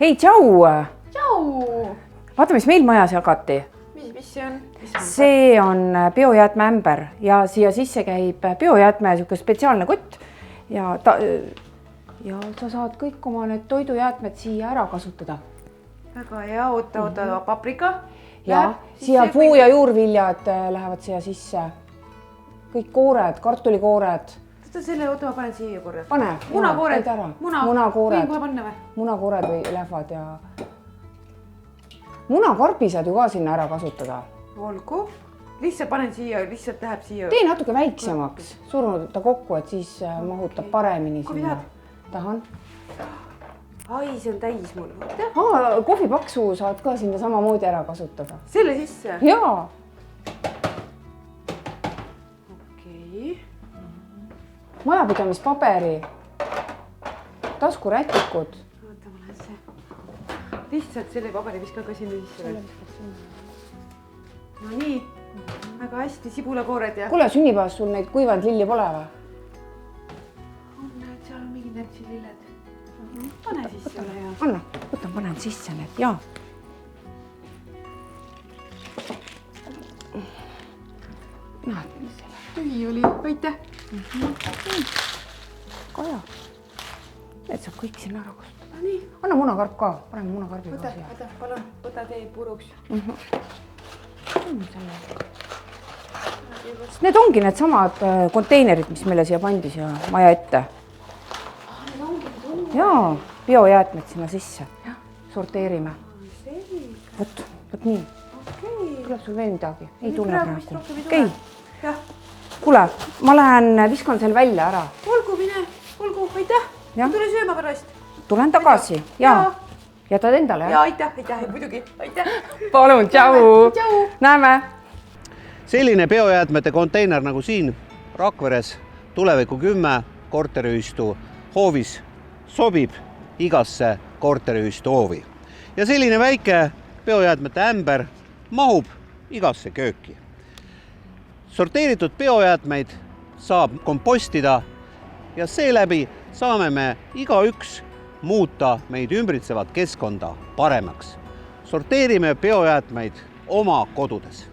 Hei, tšau! Tšau! Vaata, mis meil majas jagati. Mis see on? See on biojäätme ämber ja siia sisse käib biojäätme spetsiaalne kott ja sa saad kõik oma need toidujäätmed siia ära kasutada. Väga hea, oota, paprika. Ja siia puu- ja juurviljad lähevad siia sisse. Kõik koored, kartulikoored. Oota, ma panen siia korra. Pane. Munakoored. Munakoored. Võin kohe panna või? Munakoored või lähevad ja... Munakarbi saad ju ka sinna ära kasutada. Olgu. Lihtsalt panen siia, lihtsalt läheb siia. Tee natuke väiksemaks. Surnud ta kokku, et siis mahutab paremini sinna. Tahan. Ai, see on täis mul. Kohvipaksu saad ka sinna samamoodi ära kasutada. Selle sisse? Jaa. Okei. Majapidamispaberi. Taskurätikud. Oota, ma lähen see. Lihtsalt selle paberi viskan ka sinna sisse. No nii. Väga hästi, sibulakoored ja... Kuule, sünnipäevas sul neid kuivanud lilli pole või? Näed, seal on mingid närtsililled. Pane sisse ole hea. Anna, võtan, panen sisse need, jaa. Näed, mis selle? Tühi oli, aitäh. Kaja. Need saab kõik sinna ära kasutada. Nii. Anna munakarp ka, paneme munakarbi ka siia. Võta, palun, võta tee puruks. Need ongi need samad konteinerid, mis meile siia pandi siia maja ette. Need ongi need Jaa, biojäätmed sinna sisse. Sorteerime. Võt nii. Tuleb sul veel midagi? Ei tule praegu. Okei. Kuule, ma lähen viskan selle välja ära. Olgu, mine. Olgu, aitäh. Tule sööma pärast. Tulen tagasi. Jaa. Jätad endale? Jaa, aitäh, muidugi. Aitäh. Palun, tšau. Näeme. Selline biojäätmete konteiner nagu siin Rakveres Tuleviku 10 korteriühistu hoovis sobib igasse korteriühistu hoovi. Ja selline väike biojäätmete ämber mahub igasse kööki. Sorteeritud biojäätmeid saab kompostida ja seeläbi saame me igaüks muuta meid ümbritsevat keskkonda paremaks. Sorteerime biojäätmeid oma kodudes.